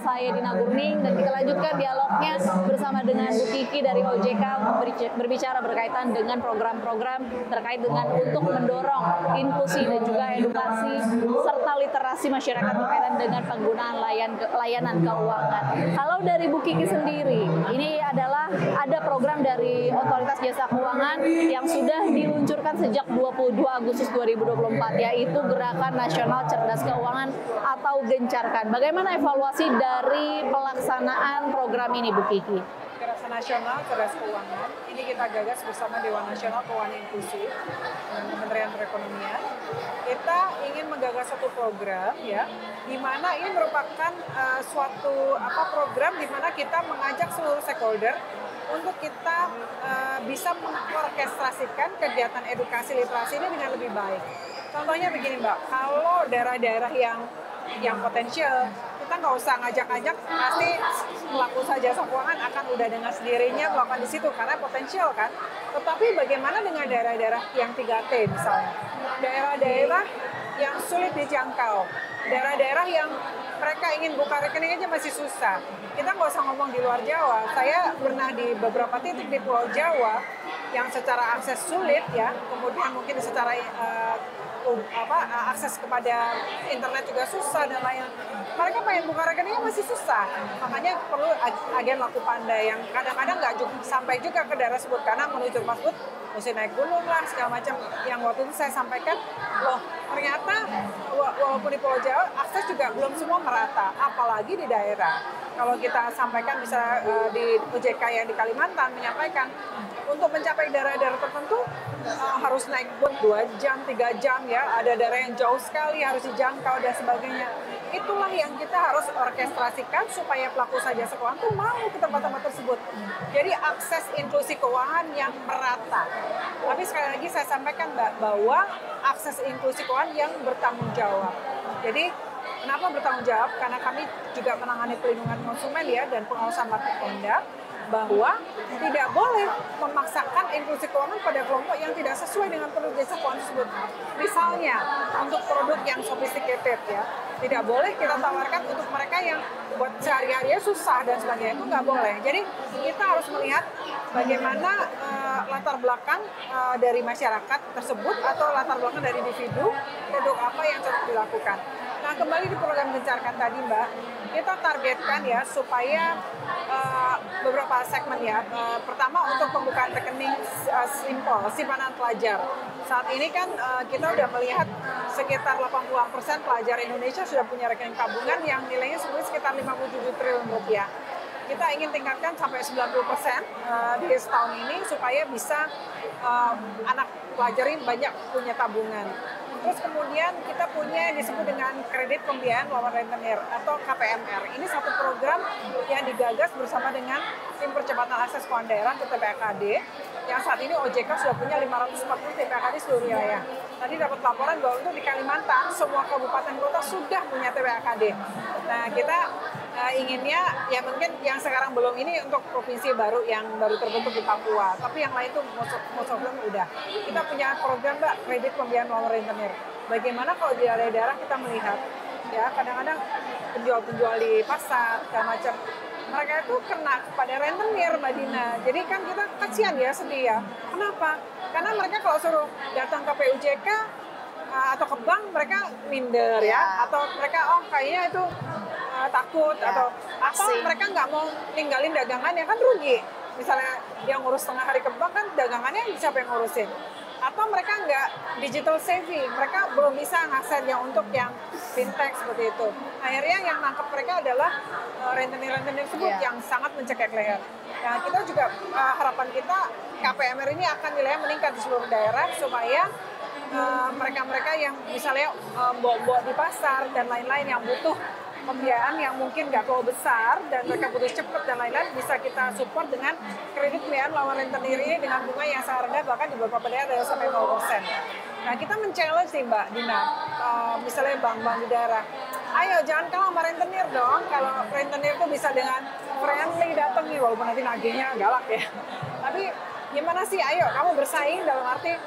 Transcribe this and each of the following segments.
saya Dina Gurning dan kita lanjutkan dialognya bersama dengan Bu Kiki dari OJK berbicara berkaitan dengan program-program terkait dengan untuk mendorong inklusi dan juga edukasi serta literasi masyarakat berkaitan dengan penggunaan layanan keuangan. Kalau dari Bu Kiki sendiri, ini adalah ada program dari Otoritas Jasa Keuangan yang sudah diluncurkan sejak 22 Agustus 2024, yaitu Gerakan Nasional Cerdas Keuangan atau Gencarkan. Bagaimana evaluasi dari pelaksanaan program ini, Bu Kiki? Gerakan Nasional Cerdas Keuangan ini kita gagas bersama Dewan Nasional Keuangan Inklusif dan Kementerian Perekonomian. Kita ingin menggagas satu program ya, di mana ini merupakan suatu program di mana kita mengajak seluruh stakeholder untuk kita bisa mengorkestrasikan kegiatan edukasi literasi ini dengan lebih baik. Contohnya begini Mbak, kalau daerah-daerah yang potensial, kita nggak usah ngajak-ngajak, pasti pelaku jasa keuangan akan udah dengan sendirinya melakukan di situ karena potensial kan. Tetapi bagaimana dengan daerah-daerah yang 3T misalnya, daerah-daerah yang sulit dijangkau, daerah-daerah yang mereka ingin buka rekening aja masih susah. Kita nggak usah ngomong di luar Jawa. Saya pernah di beberapa titik di Pulau Jawa yang secara akses sulit ya, kemudian mungkin secara akses kepada internet juga susah dan lain. Mereka pengen buka rekeningnya masih susah. Makanya perlu agen laku pandai yang kadang-kadang nggak sampai juga ke daerah tersebut karena menuju rumah tersebut mesti naik gunung lah segala macam. Yang waktu itu saya sampaikan, loh ternyata walaupun di Pulau Jawa akses juga belum semua merata, apalagi di daerah. Kalau kita sampaikan bisa di OJK yang di Kalimantan menyampaikan untuk mencapai daerah-daerah tertentu harus naik boat 2 jam, 3 jam ya. Ada daerah yang jauh sekali harus dijangkau dan sebagainya. Itulah yang kita harus orkestrasikan supaya pelaku jasa keuangan tuh mau ke tempat-tempat tersebut. Jadi akses inklusi keuangan yang merata. Tapi sekali lagi saya sampaikan Mbak, bahwa akses inklusi keuangan yang bertanggung jawab. Jadi kenapa bertanggung jawab? Karena kami juga menangani pelindungan konsumen ya dan pengawasan market conduct, bahwa tidak boleh memaksakan inklusi keuangan pada kelompok yang tidak sesuai dengan produk jasa keuangan tersebut. Misalnya, untuk produk yang sophisticated ya, tidak boleh kita tawarkan untuk mereka yang buat sehari-hari susah dan sebagainya, itu nggak boleh. Jadi kita harus melihat bagaimana latar belakang dari masyarakat tersebut atau latar belakang dari individu, produk apa yang harus dilakukan. Nah, kembali di program Gencarkan tadi Mbak, kita targetkan ya supaya beberapa segmen ya. Pertama untuk pembukaan rekening simpel, simpanan pelajar. Saat ini kan kita udah melihat sekitar 80% pelajar Indonesia sudah punya rekening tabungan yang nilainya sekitar 57 triliun rupiah. Kita ingin tingkatkan sampai 90% di setahun ini supaya bisa anak pelajar ini banyak punya tabungan. Terus kemudian kita punya yang disebut dengan kredit pembiayaan lawan rentenir atau KPMR. Ini satu program yang digagas bersama dengan tim percepatan akses keuangan daerah atau TPAKD yang saat ini OJK sudah punya 540 TPAKD seluruh wilayah. Tadi dapat laporan bahwa untuk di Kalimantan semua kabupaten kota sudah punya TPAKD. Nah kita inginnya ya mungkin yang sekarang belum ini untuk provinsi baru yang baru terbentuk di Papua, tapi yang lain itu most of them udah. Kita punya program Mbak kredit pembiayaan lawan rentenir. Bagaimana kalau di daerah-daerah kita melihat ya kadang-kadang penjual-penjual di pasar dan macam mereka itu kena pada rentenir Mbak Dina. Jadi kan kita kasihan ya, sedih ya. Kenapa? Karena mereka kalau suruh datang ke PUJK atau ke bank mereka minder ya, atau mereka kayaknya itu takut atau mereka nggak mau ninggalin dagangannya kan rugi. Misalnya dia ngurus setengah hari ke bank kan dagangannya siapa yang ngurusin? Atau mereka nggak digital savvy, mereka belum bisa ngaksesnya untuk yang fintech seperti itu. Akhirnya yang nangkep mereka adalah rentenir-rentenir tersebut yang sangat mencekik leher. Nah kita juga harapan kita KPMR ini akan nilainya meningkat di seluruh daerah supaya mereka-mereka yang misalnya bawa-bawa di pasar dan lain-lain yang butuh pembiayaan yang mungkin nggak terlalu besar dan mereka butuh cepat dan lain-lain bisa kita support dengan kredit pembiayaan lawan rentenir ini dengan bunga yang sangat rendah bahkan di beberapa daerah ada sampai 0%. Nah kita men-challenge sih Mbak Dina, misalnya bank-bank di daerah, ayo jangan kalah sama rentenir dong. Kalau rentenir tuh bisa dengan friendly datang nih walaupun nanti nagihnya galak ya. Tapi gimana sih, ayo kamu bersaing dalam arti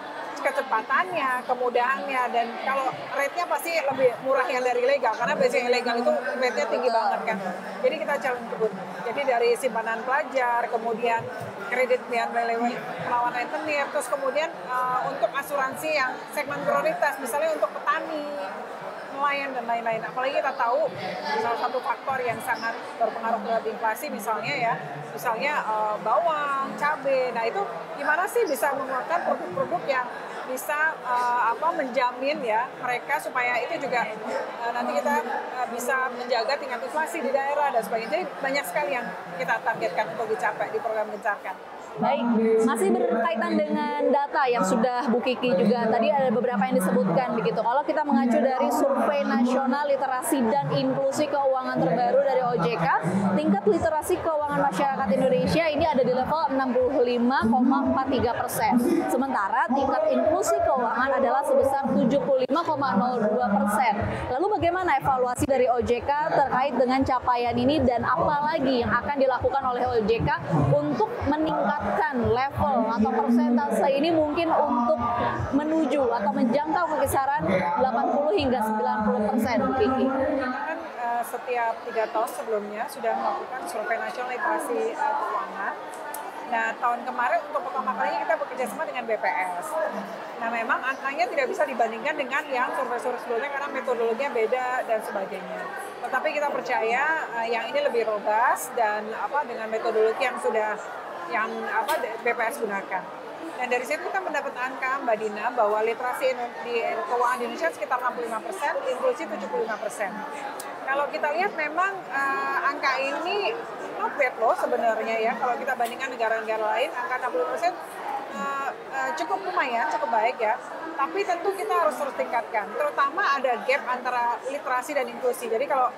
kecepatannya, kemudahannya, dan kalau rate-nya pasti lebih murah yang dari legal, karena biasanya ilegal itu rate-nya tinggi banget kan. Jadi kita challenge kebut. Jadi dari simpanan pelajar, kemudian kredit yang melawan rentenir, terus kemudian untuk asuransi yang segmen prioritas, misalnya untuk petani, nelayan dan lain-lain. Apalagi kita tahu salah satu faktor yang sangat berpengaruh terhadap inflasi misalnya bawang, cabai. Nah itu gimana sih bisa mengeluarkan produk-produk yang bisa menjamin ya mereka supaya itu juga nanti kita bisa menjaga tingkat inflasi di daerah dan sebagainya. Jadi banyak sekali yang kita targetkan untuk dicapai di program Gencarkan. Baik, masih berkaitan dengan data yang sudah Bu Kiki juga tadi ada beberapa yang disebutkan begitu. Kalau kita mengacu dari survei nasional literasi dan inklusi keuangan terbaru dari OJK, tingkat literasi keuangan masyarakat Indonesia ini ada di level 65,43%. Sementara tingkat inklusi keuangan adalah sebesar 75,02%. Lalu bagaimana evaluasi dari OJK terkait dengan capaian ini dan apa lagi yang akan dilakukan oleh OJK untuk meningkatkan level atau persentase ini mungkin untuk menuju atau menjangkau kisaran 80 hingga 90%, Bu Kiki? Setiap 3 tahun sebelumnya sudah melakukan survei nasional literasi keuangan. Nah, tahun kemarin untuk pertama kalinya kita bekerja sama dengan BPS. Nah, memang angkanya tidak bisa dibandingkan dengan yang survei-survei sebelumnya karena metodologinya beda dan sebagainya. Tetapi kita percaya yang ini lebih robust dan dengan metodologi yang sudah BPS gunakan. Dan dari situ kita mendapat angka, Mbak Dina, bahwa literasi di keuangan di Indonesia sekitar 65%, inklusi 75%. Kalau kita lihat memang angka ini not bad loh sebenarnya ya. Kalau kita bandingkan negara-negara lain, angka 60% cukup lumayan, cukup baik ya. Tapi tentu kita harus terus tingkatkan. Terutama ada gap antara literasi dan inklusi. Jadi kalau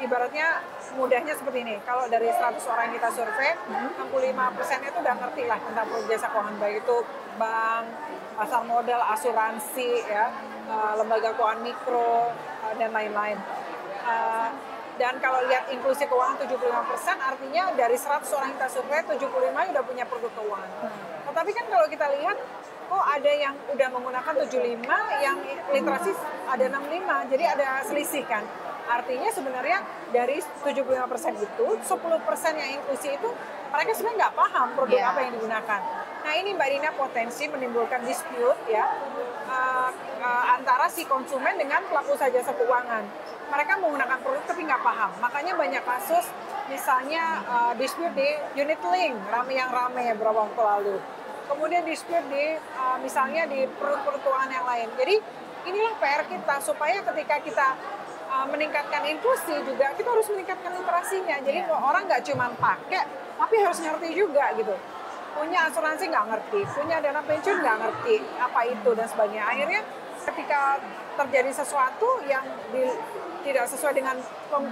ibaratnya mudahnya seperti ini, kalau dari 100 orang yang kita survei, 65% itu udah ngerti lah tentang produk jasa keuangan, baik itu bank, pasar modal, asuransi, ya, lembaga keuangan mikro, dan lain-lain. Dan kalau lihat inklusi keuangan 75%, artinya dari 100 orang yang kita survei, 75 udah punya produk keuangan. Tetapi kan kalau kita lihat, kok ada yang udah menggunakan 75, yang literasi ada 65, jadi ada selisih kan. Artinya sebenarnya dari 75% itu, 10% yang inklusi itu, mereka sebenarnya nggak paham produk apa yang digunakan. Nah ini Mbak Dina potensi menimbulkan dispute ya, antara si konsumen dengan pelaku usaha jasa keuangan. Mereka menggunakan produk tapi nggak paham. Makanya banyak kasus, misalnya dispute di unit link, yang rame beberapa waktu lalu. Kemudian dispute di misalnya di produk-produk keuangan yang lain. Jadi inilah PR kita supaya ketika kita meningkatkan inklusi juga kita harus meningkatkan literasinya. Jadi orang nggak cuma pakai, tapi harus ngerti juga gitu. Punya asuransi nggak ngerti, punya dana pensiun nggak ngerti apa itu dan sebagainya. Akhirnya ketika terjadi sesuatu yang tidak sesuai dengan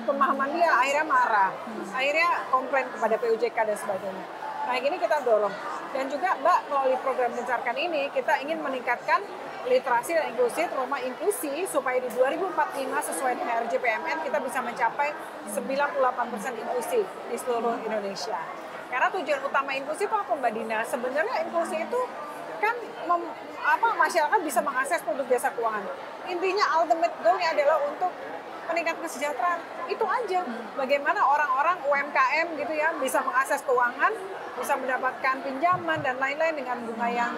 pemahaman dia, akhirnya marah, akhirnya komplain kepada PUJK dan sebagainya. Nah ini kita dorong. Dan juga Mbak, melalui program Gencarkan ini kita ingin meningkatkan literasi dan inklusi, terutama inklusi, supaya di 2045 sesuai dengan RJPMN kita bisa mencapai 98% inklusi di seluruh Indonesia. Karena tujuan utama inklusi itu apa Mbak Dina? Sebenarnya inklusi itu kan masyarakat bisa mengakses produk jasa keuangan. Intinya ultimate goal-nya adalah untuk meningkatkan kesejahteraan. Itu aja. Bagaimana orang-orang UMKM gitu ya bisa mengakses keuangan, bisa mendapatkan pinjaman dan lain-lain dengan bunga yang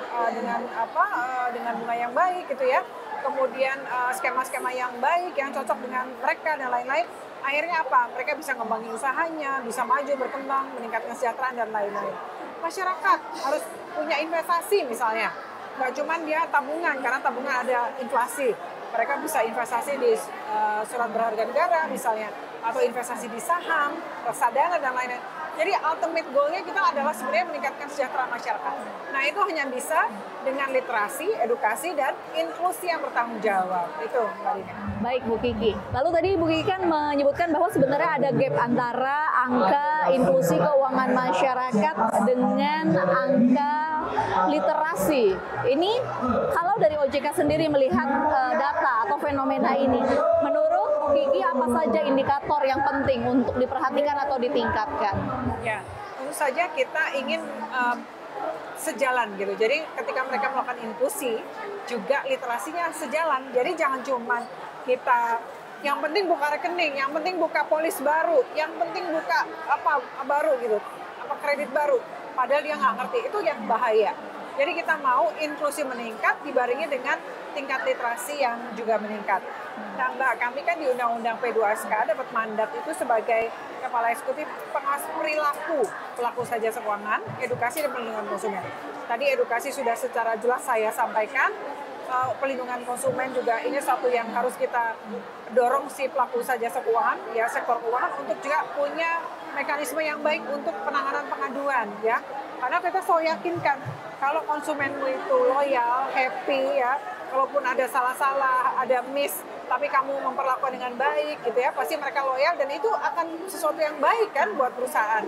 dengan bunga yang baik gitu ya. Kemudian skema-skema yang baik yang cocok dengan mereka dan lain-lain. Akhirnya apa? Mereka bisa ngembangin usahanya, bisa maju, berkembang, meningkatkan kesejahteraan dan lain-lain. Masyarakat harus punya investasi misalnya. Nggak cuma dia tabungan, karena tabungan ada inflasi. Mereka bisa investasi di surat berharga negara misalnya, atau investasi di saham, reksadana dan lain-lain. Jadi ultimate goal-nya kita adalah sebenarnya meningkatkan kesejahteraan masyarakat. Nah itu hanya bisa dengan literasi, edukasi, dan inklusi yang bertanggung jawab. Itu Mbak Dina. Baik Bu Kiki. Lalu tadi Bu Kiki kan menyebutkan bahwa sebenarnya ada gap antara angka inklusi keuangan masyarakat dengan angka literasi. Ini kalau dari OJK sendiri melihat data atau fenomena ini, menurut Bu Kiki apa saja indikator yang penting untuk diperhatikan atau ditingkatkan? Ya, tentu saja kita ingin sejalan gitu. Jadi ketika mereka melakukan inklusi, juga literasinya sejalan. Jadi jangan cuma kita yang penting buka rekening, yang penting buka polis baru, yang penting buka apa baru gitu, apa kredit baru. Padahal dia nggak ngerti, itu yang bahaya. Jadi kita mau inklusi meningkat dibarengi dengan tingkat literasi yang juga meningkat. Nah Mbak, kami kan di Undang-Undang P2SK dapat mandat itu sebagai Kepala Eksekutif Pengawas Perilaku Pelaku Jasa Keuangan, Edukasi dan Perlindungan Konsumen. Tadi edukasi sudah secara jelas saya sampaikan, pelindungan konsumen juga ini satu yang harus kita dorong si pelaku jasa keuangan, ya sektor keuangan untuk juga punya mekanisme yang baik untuk penanganan pengaduan ya. Karena kita selalu yakinkan kalau konsumenmu itu loyal, happy ya, kalaupun ada salah-salah, ada miss, tapi kamu memperlakukan dengan baik gitu ya, pasti mereka loyal dan itu akan sesuatu yang baik kan buat perusahaan.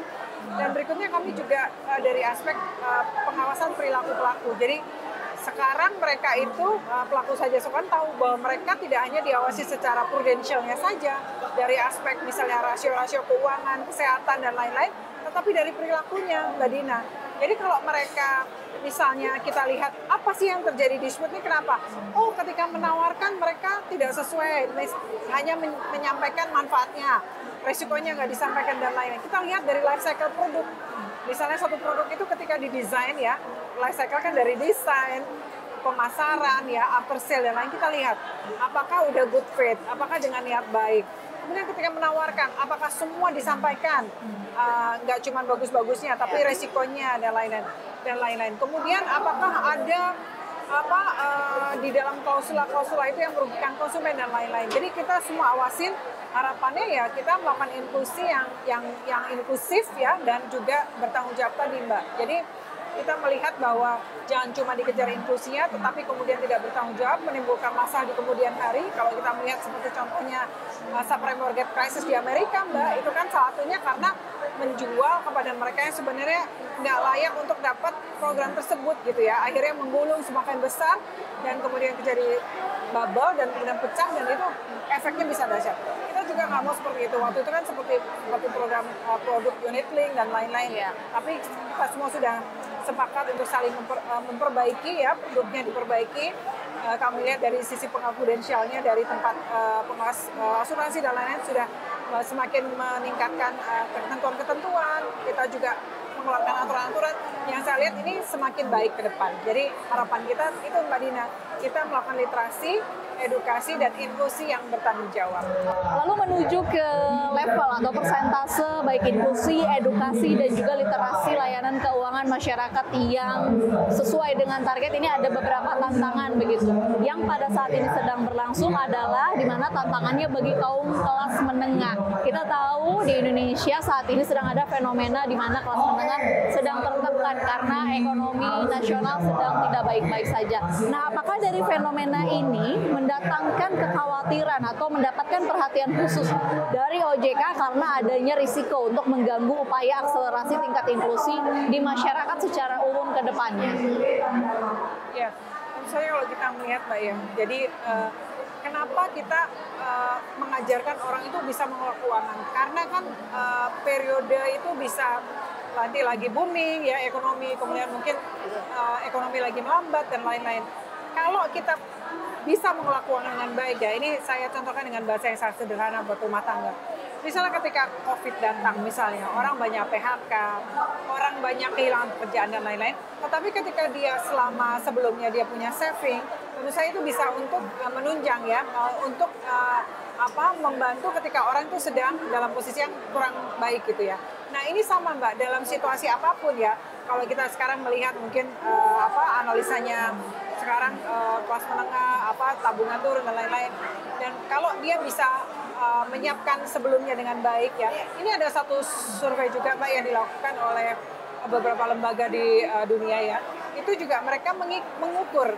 Dan berikutnya kami juga dari aspek pengawasan perilaku pelaku. Jadi sekarang mereka itu pelaku jasa keuangan tahu bahwa mereka tidak hanya diawasi secara prudensialnya saja dari aspek misalnya rasio-rasio keuangan, kesehatan dan lain-lain, tetapi dari perilakunya, Mbak Dina. Jadi kalau mereka misalnya kita lihat apa sih yang terjadi di dispute ini kenapa? Oh, ketika menawarkan mereka tidak sesuai, hanya menyampaikan manfaatnya, resikonya nggak disampaikan dan lain-lain. Kita lihat dari life cycle produk. Misalnya satu produk itu ketika didesain ya, life cycle kan dari desain, pemasaran ya, after sale dan lain, kita lihat apakah udah good faith, apakah dengan niat baik. Kemudian ketika menawarkan, apakah semua disampaikan, nggak cuma bagus-bagusnya, tapi resikonya dan lain-lain. Kemudian apakah ada di dalam klausula-klausula itu yang merugikan konsumen dan lain-lain. Jadi kita semua awasin, harapannya ya kita melakukan inklusi yang inklusif ya dan juga bertanggung jawab tadi Mbak. Jadi kita melihat bahwa jangan cuma dikejar inklusinya, tetapi kemudian tidak bertanggung jawab, menimbulkan masalah di kemudian hari. Kalau kita melihat seperti contohnya subprime mortgage crisis di Amerika, Mbak, itu kan salah satunya karena menjual kepada mereka yang sebenarnya nggak layak untuk dapat program tersebut gitu ya. Akhirnya menggulung semakin besar dan kemudian terjadi bubble dan kemudian pecah dan itu efeknya bisa dahsyat. Kita juga nggak mau seperti itu. Waktu itu kan seperti program produk unit link dan lain-lain. Ya. Tapi kita semua sudah sepakat untuk saling memperbaiki ya, produknya diperbaiki. Kami lihat dari sisi pengkonfidensialnya dari tempat pengawas asuransi dan lain-lain sudah semakin meningkatkan ketentuan-ketentuan. Kita juga mengeluarkan aturan-aturan yang saya lihat ini semakin baik ke depan. Jadi harapan kita itu Mbak Dina, kita melakukan literasi, edukasi dan inklusi yang bertanggung jawab. Lalu menuju ke level atau persentase baik inklusi, edukasi dan juga literasi layanan keuangan masyarakat yang sesuai dengan target, ini ada beberapa tantangan begitu. Yang pada saat ini sedang berlangsung adalah di mana tantangannya bagi kaum kelas menengah. Kita tahu di Indonesia saat ini sedang ada fenomena di mana kelas menengah sedang tertekan karena ekonomi nasional sedang tidak baik-baik saja. Nah, apakah dari fenomena ini mendatangkan kekhawatiran atau mendapatkan perhatian khusus dari OJK karena adanya risiko untuk mengganggu upaya akselerasi tingkat inklusi di masyarakat secara umum ke depannya? Ya, misalnya kalau kita melihat Mbak ya, jadi kenapa kita mengajarkan orang itu bisa mengelola keuangan? Karena kan periode itu bisa nanti lagi booming ya ekonomi, kemudian mungkin ekonomi lagi melambat dan lain-lain. Kalau kita bisa mengelola keuangan dengan baik ya, ini saya contohkan dengan bahasa yang sangat sederhana buat rumah tangga. Misalnya ketika COVID datang misalnya, orang banyak PHK, orang banyak kehilangan pekerjaan dan lain-lain. Tetapi ketika dia sebelumnya dia punya saving, tentu saja itu bisa untuk menunjang ya, untuk membantu ketika orang itu sedang dalam posisi yang kurang baik gitu ya. Nah ini sama Mbak, dalam situasi apapun ya, kalau kita sekarang melihat mungkin analisanya sekarang kelas menengah, tabungan turun dan lain-lain. Dan kalau dia bisa menyiapkan sebelumnya dengan baik ya. Ini ada satu survei juga Mbak yang dilakukan oleh beberapa lembaga di dunia ya. Itu juga mereka mengukur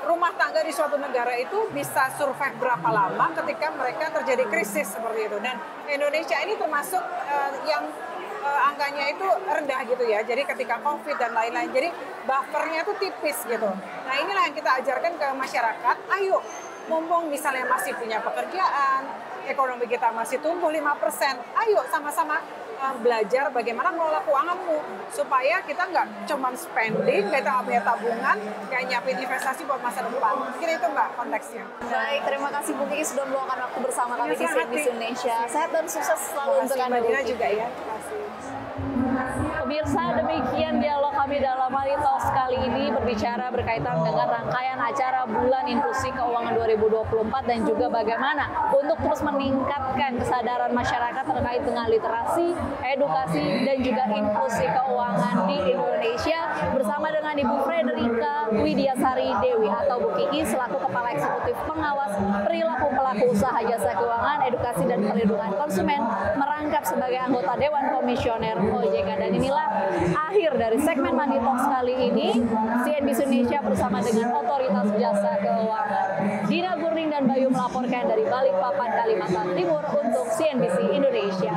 rumah tangga di suatu negara itu bisa survive berapa lama ketika mereka terjadi krisis seperti itu. Dan Indonesia ini termasuk yang angkanya itu rendah gitu ya. Jadi ketika COVID dan lain-lain, jadi buffernya itu tipis gitu. Nah inilah yang kita ajarkan ke masyarakat, ayo mumpung misalnya masih punya pekerjaan, ekonomi kita masih tumbuh 5%, ayo sama-sama belajar bagaimana mengelola keuanganmu supaya kita nggak cuman spending, kita nggak punya tabungan, kayak nyiapin investasi buat masa depan. Mungkin itu Mbak konteksnya. Baik, terima kasih Bu Kiki sudah meluangkan waktu bersama kami di CNBC Indonesia. Sehat dan sukses selalu untuk Anda, Bu Kiki. Juga ya. Terima kasih. Pemirsa, demikian dialog kami dalam Money Talks kali ini berbicara berkaitan dengan rangkaian acara Bulan Inklusi Keuangan 2024 dan juga bagaimana untuk terus meningkatkan kesadaran masyarakat terkait dengan literasi, edukasi, dan juga inklusi keuangan di Indonesia bersama dengan Ibu Frederika Widiasari Dewi atau Bu Kiki selaku Kepala Eksekutif Pengawas Perilaku Pelaku Usaha Jasa Keuangan, Edukasi dan Perlindungan Konsumen merangkap sebagai anggota Dewan Komisioner OJK. Dan inilah akhir dari segmen Money Talks kali ini. CNBC Indonesia bersama dengan Otoritas Jasa Keuangan. Dina Gurning dan Bayu melaporkan dari Balikpapan, Kalimantan Timur untuk CNBC Indonesia.